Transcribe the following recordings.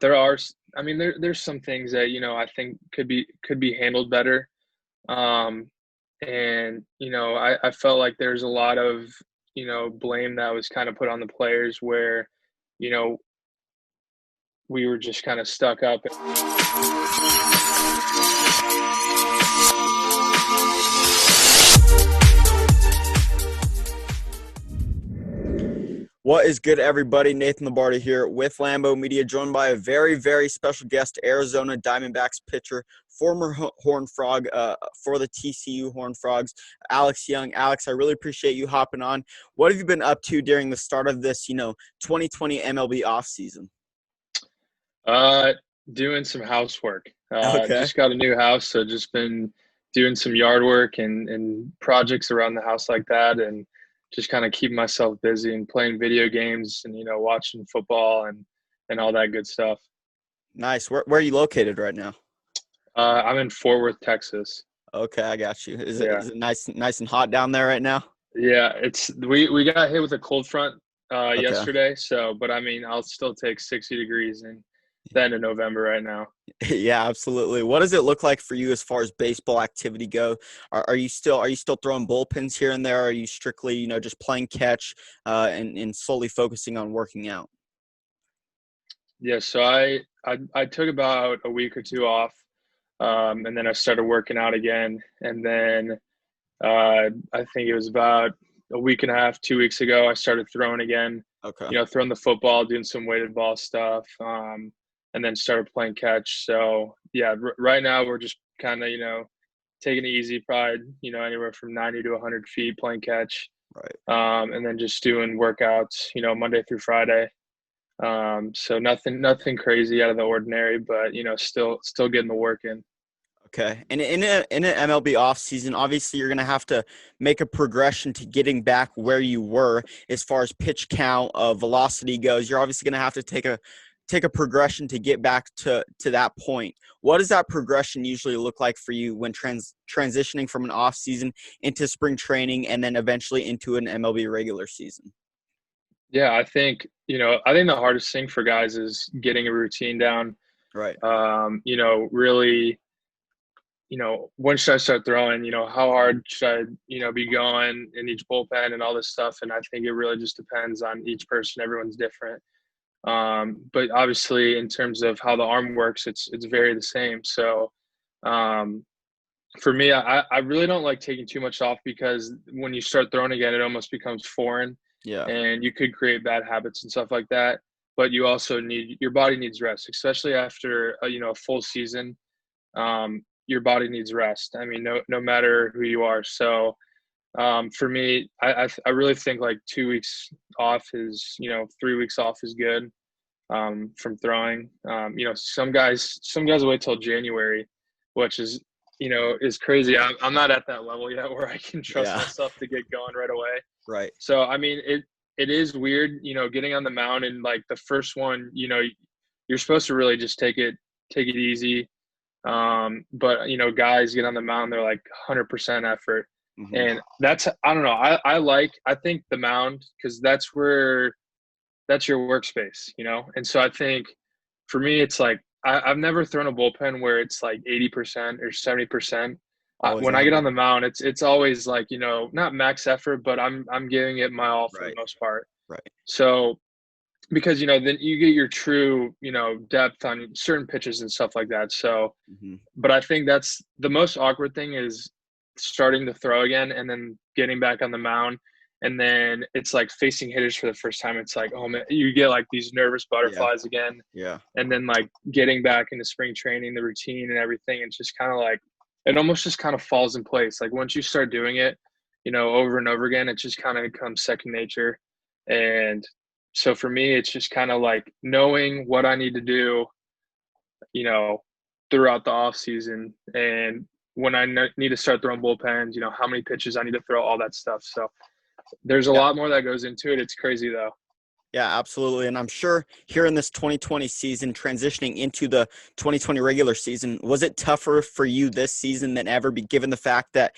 I mean, there's some things that, I think could be handled better. Um, and, I felt like there's a lot of, blame that was kind of put on the players where, you know, we were just kind of stuck up. What is good, everybody? Nathan Labardi here with Lambo Media, joined by a very, very special guest, Arizona Diamondbacks pitcher, former Horned Frog for the TCU Horned Frogs, Alex Young. Alex, I really appreciate you hopping on. What have you been up to during the start of this, 2020 MLB offseason? Uh, Doing some housework. Okay. Just got a new house, so just been doing some yard work and projects around the house like that, and just kind of keeping myself busy and playing video games and watching football and all that good stuff. Nice. Where are you located right now? I'm in Fort Worth, Texas. Okay, I got you. Is it Yeah, is it nice and hot down there right now? yeah. We got hit with a cold front Okay. yesterday, so but I mean I'll still take 60 degrees in the end of November right now. Yeah, absolutely. What does it look like for you as far as baseball activity go? Are you still throwing bullpens here and there? Or are you strictly, just playing catch and slowly focusing on working out? Yeah, so I took about a week or two off, and then I started working out again, and then I think it was about a week and a half, 2 weeks ago, I started throwing again. Okay. Throwing the football, doing some weighted ball stuff, and then started playing catch. So yeah, right now we're just kind of taking it easy, probably anywhere from 90 to 100 feet playing catch, Right. and then just doing workouts, Monday through Friday. So nothing crazy out of the ordinary, but still getting the work in. Okay. And in an MLB offseason, obviously you're going to have to make a progression to getting back where you were as far as pitch count, velocity goes. You're obviously going to have to take a progression to get back to that point. What does that progression usually look like for you when transitioning from an off season into spring training and then eventually into an MLB regular season? Yeah, I think the hardest thing for guys is getting a routine down. Right. Really, when should I start throwing? How hard should I, be going in each bullpen and all this stuff. And I think it really just depends on each person. Everyone's different. But obviously, in terms of how the arm works, it's very the same. So um, for me, I really don't like taking too much off because when you start throwing again, it almost becomes foreign, Yeah. and you could create bad habits and stuff like that. But you also your body needs rest, especially after a full season. Your body needs rest. I mean, no matter who you are. So for me, I really think like 2 weeks off is 3 weeks off is good from throwing. Some guys wait till January, which is crazy. I'm not at that level yet where I can trust Yeah. myself to get going right away. Right. So I mean, it is weird, getting on the mound and like the first one, you're supposed to really just take it easy. But guys get on the mound, they're like 100% effort, Hmm. and I don't know. I think the mound because that's your workspace, And so I think for me, it's like I've never thrown a bullpen where it's like 80% or 70%. Always When I get on 100. the mound, it's always like not max effort, but I'm giving it my all for the Right. most part. Right. So because then you get your true depth on certain pitches and stuff like that. So, Hmm. but I think that's the most awkward thing is starting to throw again and then getting back on the mound. And then it's like facing hitters for the first time. It's like, oh man, you get like these nervous Yeah. butterflies again. Yeah. And then like getting back into spring training, the routine and everything, it's just kind of like, it almost just kind of falls in place. Like once you start doing it, over and over again, it just kind of becomes second nature. And so for me, it's just kind of like knowing what I need to do, you know, throughout the off season, and when I need to start throwing bullpens, how many pitches I need to throw, all that stuff. So there's a Yeah. lot more that goes into it. It's crazy though. Yeah, absolutely. And I'm sure here in this 2020 season, transitioning into the 2020 regular season, was it tougher for you this season than ever, given the fact that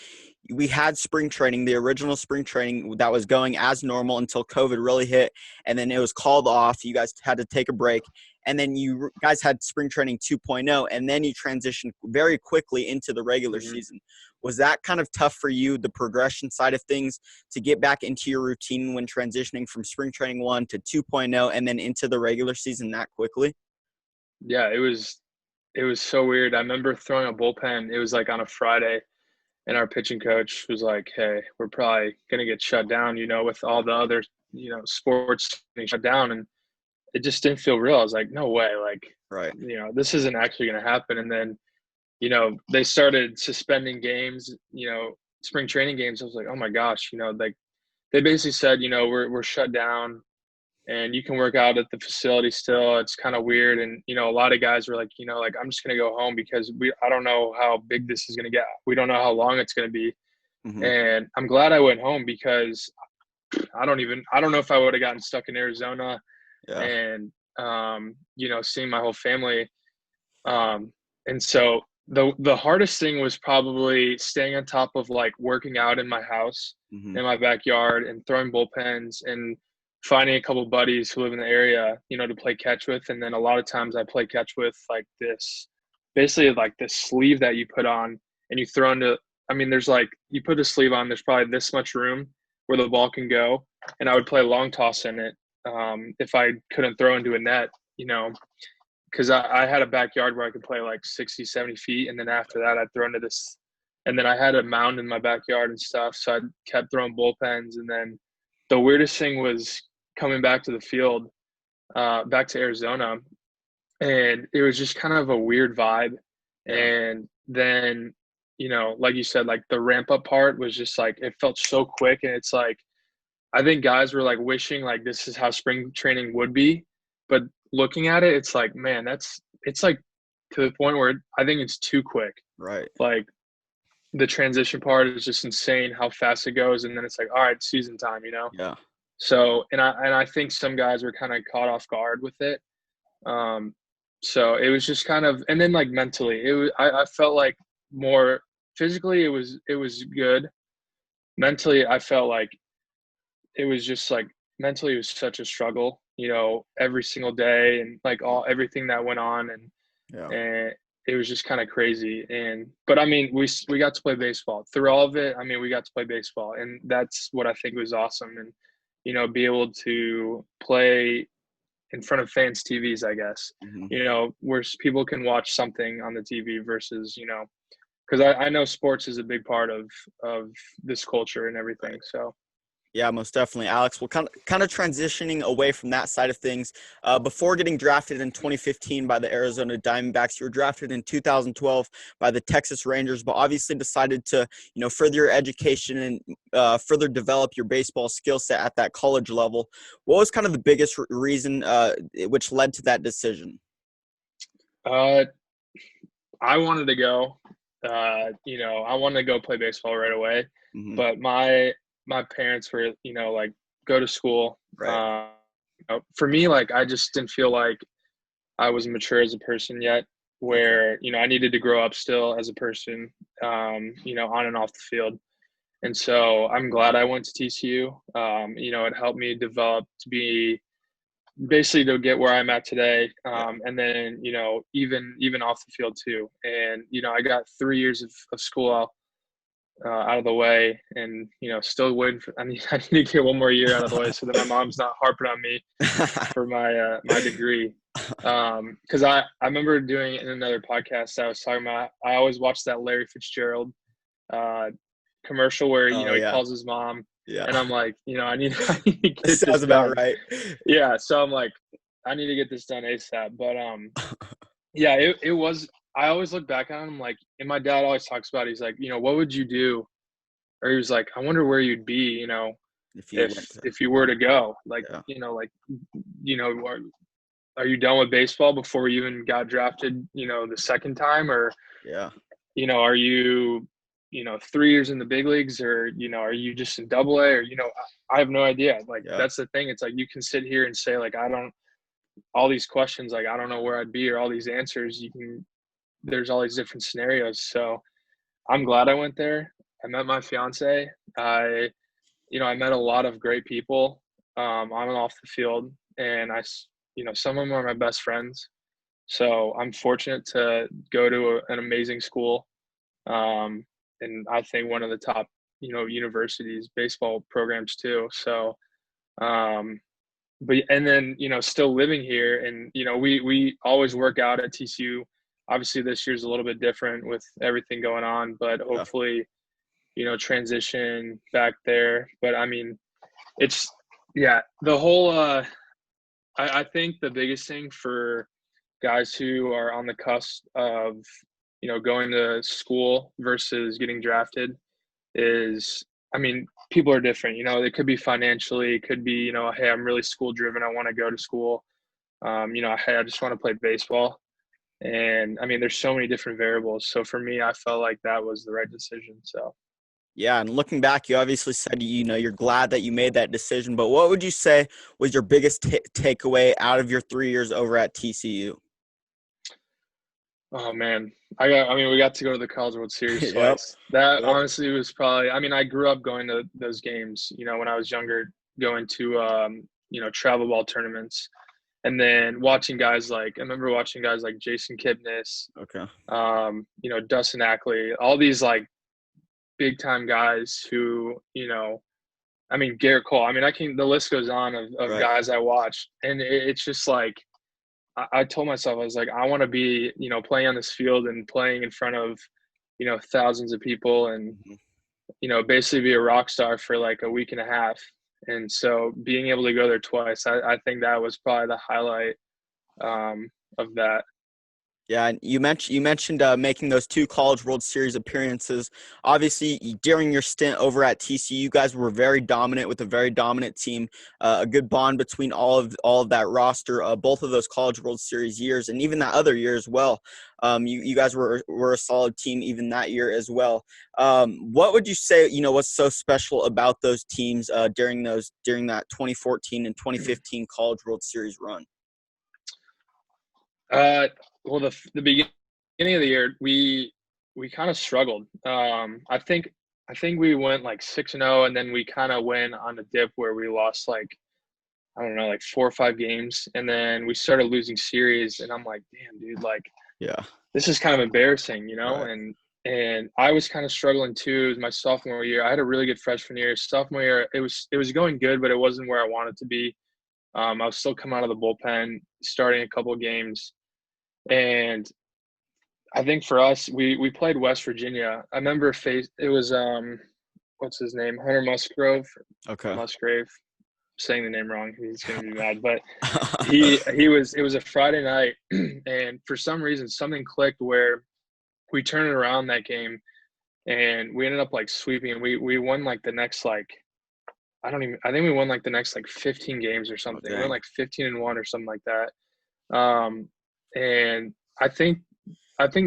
we had spring training, the original spring training that was going as normal until COVID really hit, and then it was called off. You guys had to take a break. and then you guys had spring training 2.0, and then you transitioned very quickly into the regular Mhm. season. Was that kind of tough for you, the progression side of things, to get back into your routine when transitioning from spring training 1 to 2.0 and then into the regular season that quickly? Yeah, it was so weird. I remember throwing a bullpen. It was like on a Friday, and our pitching coach was like, "Hey, we're probably gonna get shut down, with all the other, sports getting shut down." And it just didn't feel real. I was like, "No way! Like, Right. this isn't actually gonna happen." And then, they started suspending games. Spring training games. I was like, "Oh my gosh!" Like they basically said, we're shut down and you can work out at the facility still. It's kind of weird. And, a lot of guys were like, like, I'm just going to go home because I don't know how big this is going to get. We don't know how long it's going to be. Hmm. And I'm glad I went home because I don't know if I would have gotten stuck in Arizona Yeah. and, seeing my whole family. And so the hardest thing was probably staying on top of like working out in my house, Hmm. in my backyard, and throwing bullpens and finding a couple buddies who live in the area, to play catch with. And then a lot of times I play catch with like this, basically like this sleeve that you put on and you throw into. I mean, there's like you put a sleeve on. There's probably this much room where the ball can go, and I would play long toss in it if I couldn't throw into a net. Because I had a backyard where I could play like 60, 70 feet. And then after that, I'd throw into this. And then I had a mound in my backyard and stuff. So I kept throwing bullpens. And then the weirdest thing was coming back to the field, back to Arizona. And it was just kind of a weird vibe. Yeah. And then, like you said, like the ramp up part was just like, it felt so quick. And it's like, I think guys were like wishing like this is how spring training would be, but looking at it, it's like, man, it's like to the point where I think it's too quick. Right. Like the transition part is just insane how fast it goes, and then it's like, all right, season time. Yeah. So and I think some guys were kind of caught off guard with it. Um, so it was just kind of, and then like mentally, I felt like more physically it was good. Mentally, I felt like it was just like mentally it was such a struggle, every single day and like everything that went on Yeah. and it was just kind of crazy. And but I mean, we got to play baseball through all of it. I mean, we got to play baseball, and that's what I think was awesome. And be able to play in front of fans' TVs, I guess. Hmm. Where people can watch something on the TV versus because I know sports is a big part of this culture and everything. Right. So. Yeah, most definitely, Alex. Well, kind of transitioning away from that side of things. Before getting drafted in 2015 by the Arizona Diamondbacks, you were drafted in 2012 by the Texas Rangers, but obviously decided to, further your education and further develop your baseball skill set at that college level. What was kind of the biggest reason which led to that decision? Uh, I wanted to go. I wanted to go play baseball right away, Hmm. but my parents were, like go to school. Right. For me, like I just didn't feel like I was mature as a person yet. Okay. Where I needed to grow up still as a person, on and off the field. And so I'm glad I went to TCU. It helped me develop to be basically to get where I'm at today. Yeah. And then, even off the field too. And, I got 3 years of school out of the way and, still waiting for, I need to get one more year out of the way so that my mom's not harping on me for my degree. Cause I remember doing it in another podcast I was talking about, I always watched that Larry Fitzgerald, uh, commercial where, Oh he yeah. calls his mom Yeah. and I'm like, I need, I need to That get this sounds about done. right. Yeah, so I'm like, I need to get this done ASAP. But yeah, it was. I always look back on him like, and my dad always talks about. It, he's like, what would you do? Or he was like, I wonder where you'd be, If you if went to, if you were to go. Like, yeah. like, are you done with baseball before you even got drafted? The second time, or Yeah. are you, 3 years in the big leagues, or are you just in Double A, or I have no idea. Like Yeah. that's the thing. It's like you can sit here and say like I don't all these questions, like I don't know where I'd be, or all these answers. There's all these different scenarios. So I'm glad I went there. I met my fiance. I met a lot of great people on and off the field, and some of them are my best friends. So I'm fortunate to go to an amazing school. And I think one of the top, universities, baseball programs too. So, um, but and then still living here, and we always work out at TCU. Obviously, this year's a little bit different with everything going on, but Yeah. hopefully, transition back there. But I mean, it's yeah, the whole. I think the biggest thing for guys who are on the cusp of going to school versus getting drafted is, I mean, people are different. It could be financially, it could be, hey, I'm really school driven, I want to go to school. Hey, I just want to play baseball. And I mean, there's so many different variables. So for me, I felt like that was the right decision. So Yeah, and looking back, you obviously said you're glad that you made that decision. But what would you say was your biggest takeaway out of your 3 years over at TCU? oh man, we got to go to the College World Series Yep. twice. That Yep. honestly was probably, I mean, I grew up going to those games, when I was younger, going to travel ball tournaments, and then I remember watching guys like Jason Kipnis, Okay. Dustin Ackley, all these like big time guys who, I mean, Garrett Cole. I mean, the list goes on of Right. guys I watched, and it's just like, I told myself, I was like, I want to be, playing on this field and playing in front of, thousands of people, and, Mhm. basically be a rock star for like a week and a half. And so being able to go there twice, I think that was probably the highlight of that. Yeah, and you mentioned making those 2 College World Series appearances. Obviously, during your stint over at TCU, you guys were very dominant with a very dominant team. A good bond between all of that roster. Both of those College World Series years, and even that other year as well. You guys were a solid team even that year as well. What would you say? What's so special about those teams during that 2014 and 2015 College World Series run? Uh, well, the beginning of the year, we kind of struggled. I think we went like 6-0, and then we kind of went on a dip where we lost like, I don't know, like 4 or 5 games, and then we started losing series, and I'm like, damn, dude, like Yeah. this is kind of embarrassing, Right. and I was kind of struggling too. It was my sophomore year. I had a really good freshman year. Sophomore year, it was going good, but it wasn't where I wanted to be. I was still coming out of the bullpen, starting a couple of games, and I think for us, we played West Virginia. I remember it was what's his name? Hunter Musgrove or Okay. Musgrave. Saying the name wrong, he's gonna be mad. But it was a Friday night, and for some reason something clicked where we turned it around that game, and we ended up like sweeping, and we won like the next like, I think we won like the next like 15 games or Oh, something. We won dang. like 15-1 or something like that. And I think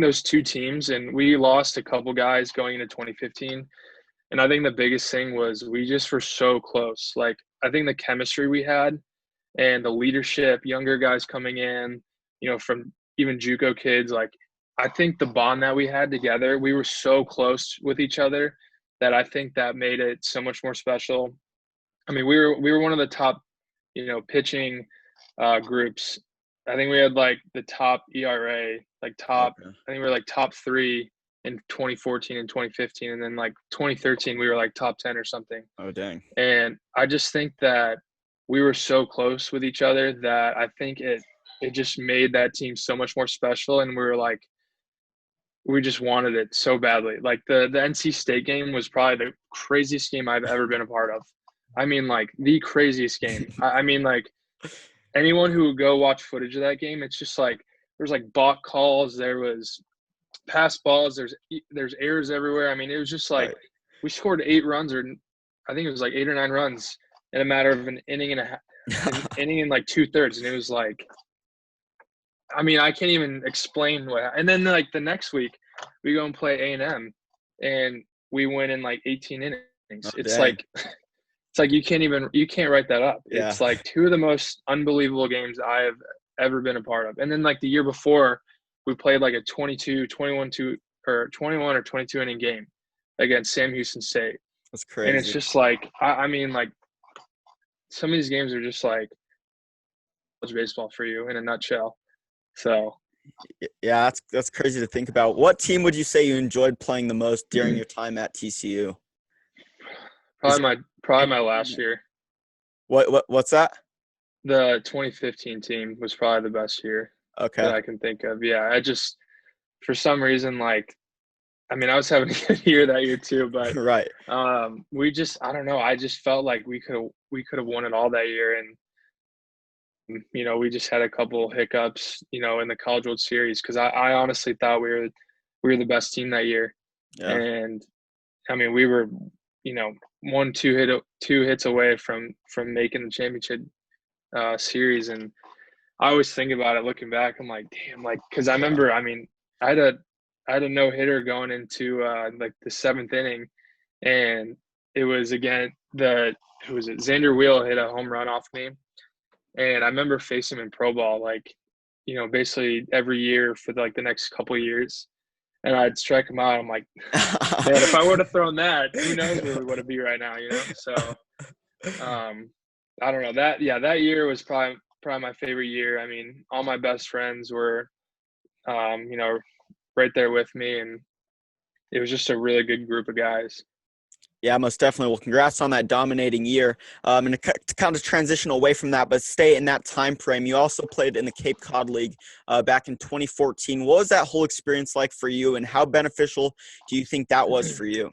those two teams, and we lost a couple guys going into 2015. And I think the biggest thing was we just were so close. Like, I think the chemistry we had and the leadership, younger guys coming in, from even JUCO kids, like, I think the bond that we had together, we were so close with each other that I think that made it so much more special. I mean, we were one of the top, pitching groups. I think we had like the top ERA, like top. Okay. I think we were like top three in 2014 and 2015, and then like 2013 we were like top 10 or something. Oh, dang. And I just think that we were so close with each other that I think it just made that team so much more special, and we were like, we just wanted it so badly. Like the NC State game was probably the craziest game I've ever been a part of. I mean, like the craziest game. I mean, like anyone who would go watch footage of that game, it's just like there's like balk calls, there was pass balls, there's errors everywhere. I mean, it was just like Right. we scored 8 runs, or I think it was like 8 or 9 runs in a matter of an inning and a half, an inning and like 2/3, and it was like, I mean, I can't even explain what. And then like the next week, we go and play A&M, and we win in like 18 innings. Oh, It's dang. like you can't write that up. Yeah. It's like two of the most unbelievable games I have ever been a part of. And then like the year before, we played like a 22, 21 to or 21 or 22 inning game against Sam Houston State. That's And it's crazy. just like I mean, like some of these games are just like baseball for you in a nutshell. So Yeah, that's crazy to think about. What team would you say you enjoyed playing the most during your time at TCU? Is probably my last year. what's that? The 2015 team was probably the best year that Okay. I can think of. Yeah, I just for some reason like I mean I was having a good year that year too, but Right. we just I don't know. I just felt like we could have won it all that year, and we just had a couple hiccups, in the College World Series because I honestly thought we were the best team that year, Yeah. and I mean we were, you know, two hits away from making the championship series, and I always think about it looking back. I'm like, damn, like because I Yeah. remember, I mean, I had a I had a no hitter going into like the seventh inning, and it was again the who was it? Xander Wheel hit a home run off me, and I remember facing him in pro ball, like, basically every year for like the next couple of years. And I'd strike him out. I'm like, man, if I would have thrown that, who knows where we would be right now. So um, I don't know that year was probably my favorite year. I mean, all my best friends were, um, you know, right there with me, and it was just a really good group of guys. Yeah, most definitely. Well, congrats on that dominating year. And to kind of transition away from that, but stay in that time frame. You also played in the Cape Cod League back in 2014. What was that whole experience like for you, and how beneficial do you think that was for you?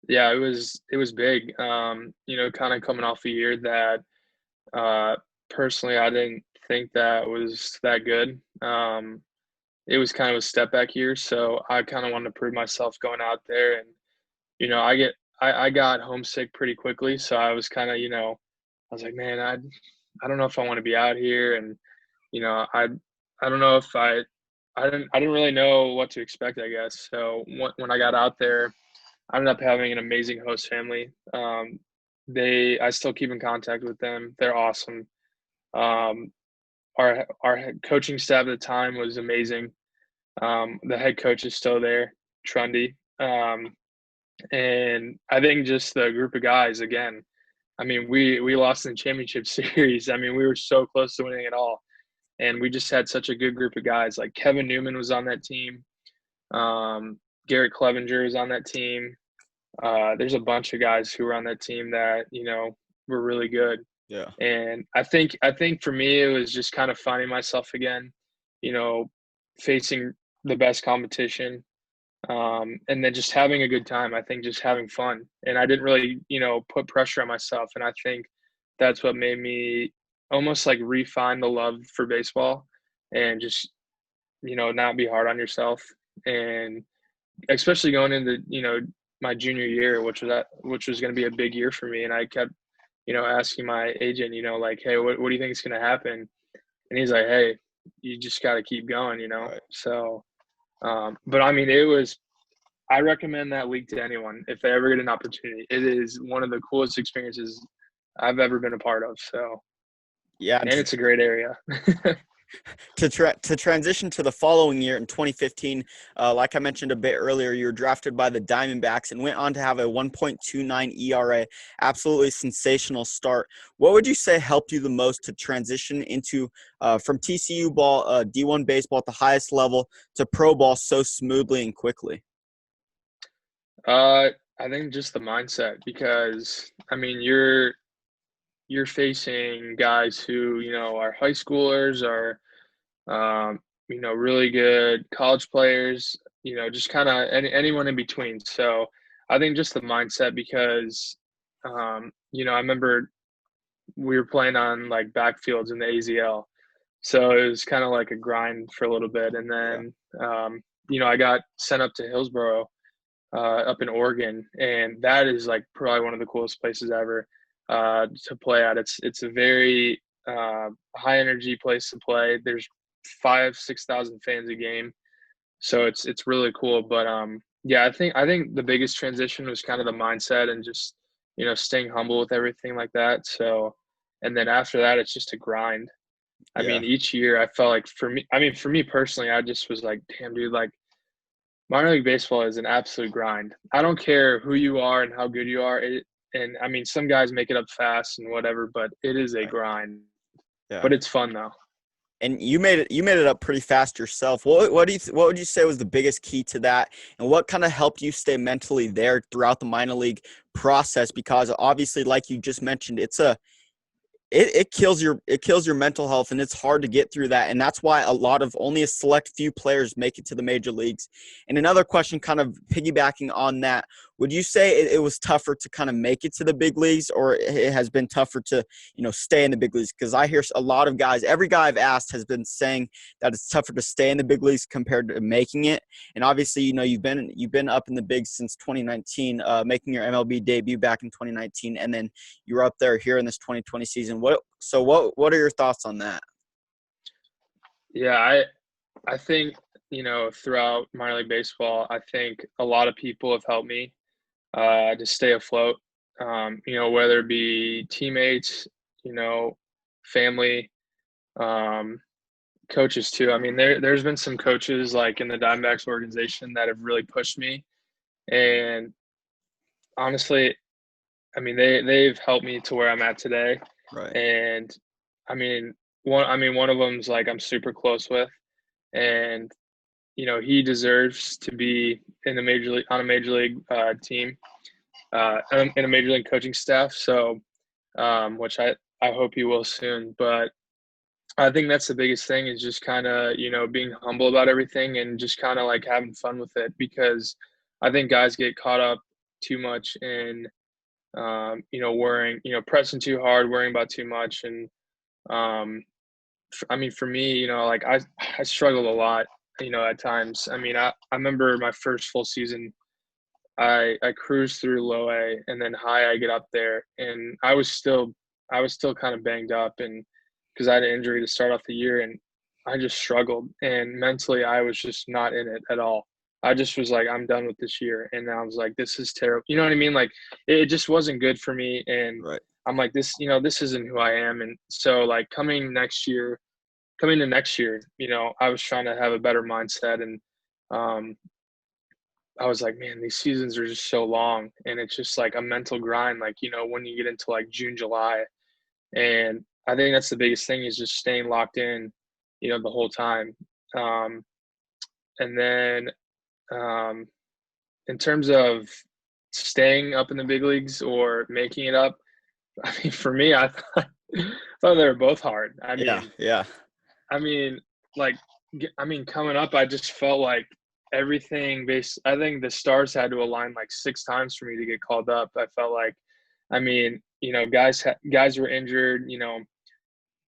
Yeah, it was big. Kind of coming off a year that personally I didn't think that was that good. It was kind of a step back year, so I kind of wanted to prove myself going out there, and I got homesick pretty quickly, so I was kind of I was like, man, I don't know if I want to be out here, and I don't know if I didn't really know what to expect, I guess. So when I got out there, I ended up having an amazing host family. I still keep in contact with them. They're awesome. Um, our head coaching staff at the time was amazing. The head coach is still there, Trundy. And I think just the group of guys again. I mean, we lost in the championship series. I mean, we were so close to winning it all, and we just had such a good group of guys. Like Kevin Newman was on that team. Garrett Clevenger was on that team. There's a bunch of guys who were on that team that were really good. Yeah. And I think for me it was just kind of finding myself again, you know, facing the best competition, and then just having a good time. I think just having fun, and I didn't really put pressure on myself. And I think that's what made me almost like refine the love for baseball, and just not be hard on yourself, and especially going into my junior year, which was going to be a big year for me. And I kept asking my agent, like, hey, what do you think is going to happen? And he's like, hey, you just got to keep going. Right. So but I mean, I recommend that league to anyone if they ever get an opportunity. It is one of the coolest experiences I've ever been a part of. So, Yeah. and it's a great area. To transition to the following year in 2015, like I mentioned a bit earlier, you were drafted by the Diamondbacks and went on to have a 1.29 ERA. Absolutely sensational start. What would you say helped you the most to transition into from TCU ball, D1 baseball at the highest level to pro ball so smoothly and quickly? I think just the mindset, because I mean you're facing guys who are high schoolers, or really good college players, just kind of anyone in between. So I think just the mindset, because I remember we were playing on like backfields in the AZL, so it was kind of like a grind for a little bit, and Yeah. then I got sent up to Hillsboro, up in Oregon, and that is like probably one of the coolest places ever to play at. It's a very high energy place to play. There's 5,000-6,000 fans a game, so it's really cool. But yeah, I think the biggest transition was kind of the mindset, and just staying humble with everything like that. So, and then after that, it's just a grind. I Yeah. mean, each year I felt like for me personally, I just was like, damn, dude, like minor league baseball is an absolute grind. I don't care who you are and how good you are. And I mean, some guys make it up fast and whatever, but it is a Right. grind. Yeah. but it's fun though. And you made it up pretty fast yourself. What would you say was the biggest key to that, and what kind of helped you stay mentally there throughout the minor league process? Because obviously, like you just mentioned, it kills your mental health, and it's hard to get through that, and that's why only a select few players make it to the major leagues. And another question, kind of piggybacking on that, would you say it was tougher to kind of make it to the big leagues, or it has been tougher to stay in the big leagues? Because I hear a lot of guys, every guy I've asked has been saying that it's tougher to stay in the big leagues compared to making it. And obviously, you've been up in the bigs since 2019, making your MLB debut back in 2019, and then you were up there here in this 2020 season. What are your thoughts on that? Yeah, I think, throughout minor league baseball, I think a lot of people have helped me to stay afloat. Whether it be teammates, family, um, coaches too. I mean, there's been some coaches like in the Diamondbacks organization that have really pushed me, and honestly, I mean they've helped me to where I'm at today. Right. And one of them's like I'm super close with, and he deserves to be in the major league on a major league team, in a major league coaching staff. So, which I hope he will soon. But I think that's the biggest thing is just kind of being humble about everything and just kind of like having fun with it, because I think guys get caught up too much in worrying, pressing too hard, worrying about too much. And I mean, for me, like I struggled a lot, at times. I mean, I remember my first full season, I cruised through low A, and then high I get up there, and I was still kind of banged up, and because I had an injury to start off the year, and I just struggled, and mentally I was just not in it at all. I just was like, I'm done with this year, and I was like, this is terrible. You know what I mean? Like it just wasn't good for me, and Right. I'm like, this isn't who I am. And so like coming to next year, I was trying to have a better mindset, and um, I was like, man, these seasons are just so long, and it's just like a mental grind. Like when you get into like June, July, and I think that's the biggest thing is just staying locked in, the whole time. Um, and then um, in terms of staying up in the big leagues or making it up, I mean, for me, I thought they were both hard. I Yeah. mean, Yeah. I mean, like, coming up, I just felt like everything based. I think the stars had to align like six times for me to get called up. I felt like, I mean, guys were injured,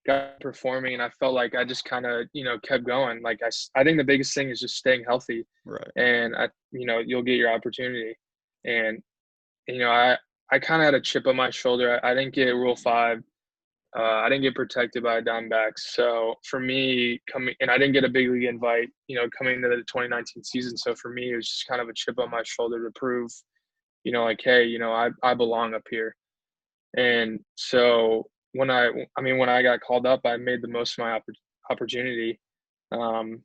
got performing, and I felt like I just kind of, kept going. Like I think the biggest thing is just staying healthy, Right. and you'll get your opportunity. And I kind of had a chip on my shoulder. I didn't get Rule 5. I didn't get protected by Diamondbacks. So for me, and I didn't get a big league invite, coming into the 2019 season. So for me, it was just kind of a chip on my shoulder to prove, like, hey, I belong up here. And so when I got called up, I made the most of my opportunity. Um,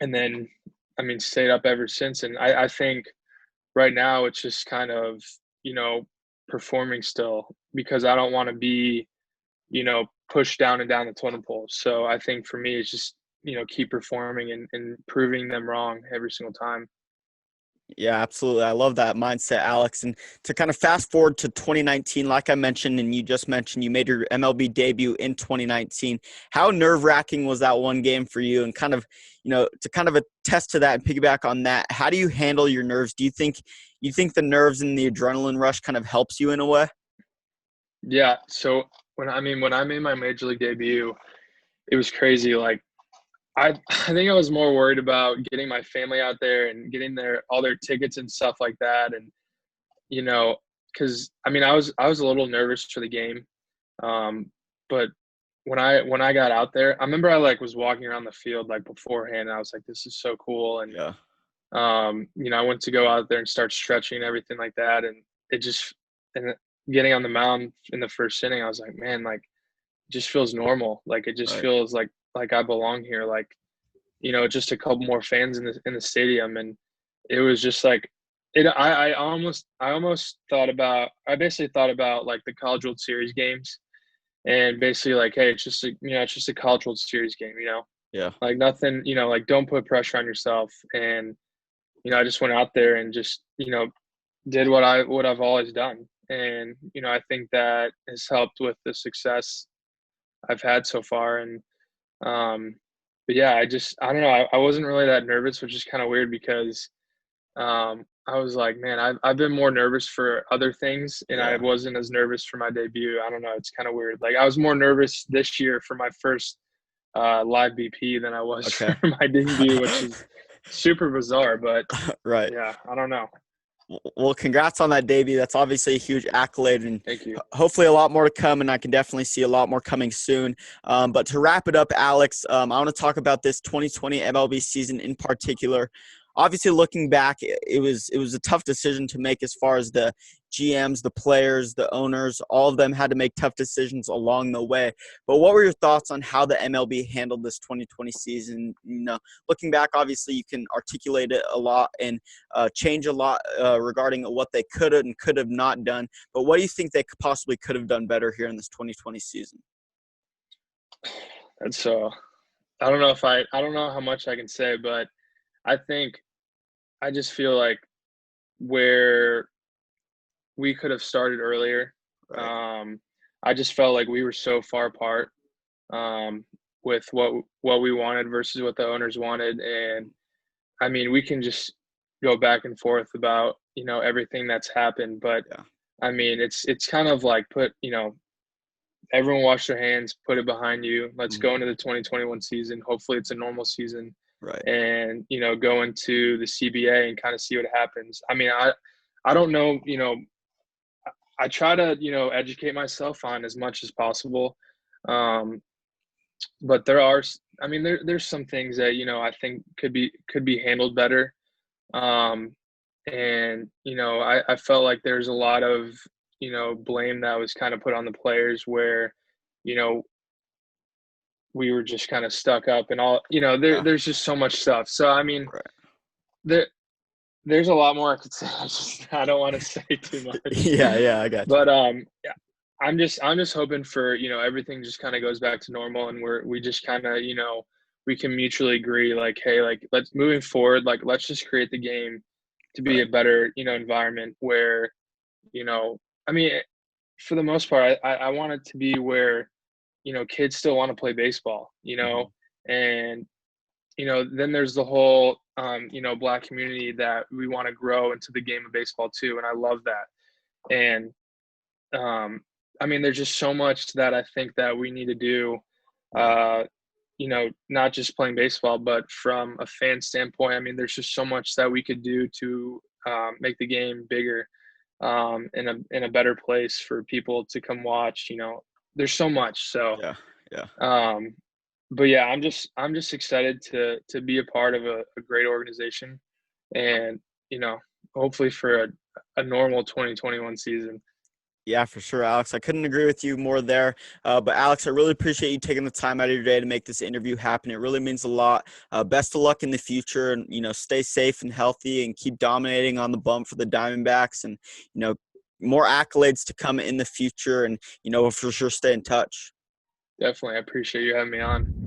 and then, stayed up ever since. And I think right now it's just kind of, performing still, because I don't want to be, pushed down and down the totem pole. So I think for me, it's just, keep performing and proving them wrong every single time. Yeah, absolutely. I love that mindset, Alex. And to kind of fast forward to 2019, like I mentioned, and you just mentioned, you made your MLB debut in 2019. How nerve-wracking was that one game for you? And kind of, to kind of attest to that and piggyback on that, how do you handle your nerves? Do you think the nerves and the adrenaline rush kind of helps you in a way? Yeah. So when I made my major league debut, it was crazy. Like I think I was more worried about getting my family out there and getting all their tickets and stuff like that. And, you know, because I was a little nervous for the game. But when I got out there, I remember I like was walking around the field like beforehand, and I was like, this is so cool. And Yeah. I went to go out there and start stretching and everything like that. And it just and getting on the mound in the first inning, I was like, man, like it just feels normal. Like it just Right. feels like I belong here. Like, just a couple more fans in the stadium. And it was just like it I almost thought about I basically thought about like the College World Series games, and basically like, hey, it's just a College World Series game, Yeah. like nothing, like don't put pressure on yourself. And I just went out there and just did what I've always done, and I think that has helped with the success I've had so far. And um, but yeah, I don't know, I wasn't really that nervous, which is kind of weird because I was like, man, I've been more nervous for other things, and I Yeah. wasn't as nervous for my debut. I don't know, it's kind of weird. Like I was more nervous this year for my first live BP than I was Okay. for my debut, which is super bizarre. But Right. yeah, I don't know. Well, congrats on that debut. That's obviously a huge accolade, and Thank you. hopefully a lot more to come, and I can definitely see a lot more coming soon. But to wrap it up, Alex, I want to talk about this 2020 MLB season in particular. Obviously, looking back, it was a tough decision to make as far as the GMs, the players, the owners, all of them had to make tough decisions along the way. But what were your thoughts on how the MLB handled this 2020 season? Looking back, obviously you can articulate it a lot and change a lot regarding what they could have and could have not done. But what do you think they possibly could have done better here in this 2020 season? And so I don't know how much I can say, but I think I just feel like where we could have started earlier. Right. Um, I just felt like we were so far apart um, with what we wanted versus what the owners wanted. And I mean, we can just go back and forth about everything that's happened, but Yeah. I mean, it's kind of like everyone wash their hands, put it behind you. Let's go Mhm. into the 2021 season. Hopefully, it's a normal season, Right. and go into the CBA and kind of see what happens. I mean, I don't know. I try to educate myself on as much as possible, um, but I mean, there's some things that I think could be handled better. Um, and I felt like there's a lot of blame that was kind of put on the players where you know we were just kind of stuck up and all. Yeah. There's just so much stuff. So I mean, Right. there there's a lot more I could say. I don't want to say too much, Yeah. Yeah. I got you. but yeah, I'm just hoping for everything just kind of goes back to normal, and we just kind of we can mutually agree like, hey, like let's moving forward, like let's just create the game to be Right. a better environment where you know I mean, for the most part, I want it to be where kids still want to play baseball, Hmm. and then there's the whole Black community that we want to grow into the game of baseball too, and I love that. And um, I mean, there's just so much that I think that we need to do. Right. Uh, not just playing baseball, but from a fan standpoint. I mean, there's just so much that we could do to make the game bigger, in a better place for people to come watch. There's so much. So, Yeah. Yeah. um, but yeah, I'm just excited to be a part of a great organization, and hopefully for a normal 2021 season. Yeah, for sure, Alex. I couldn't agree with you more there. But Alex, I really appreciate you taking the time out of your day to make this interview happen. It really means a lot. Best of luck in the future, and stay safe and healthy, and keep dominating on the bump for the Diamondbacks, and more accolades to come in the future, and for sure stay in touch. Definitely, I appreciate you having me on.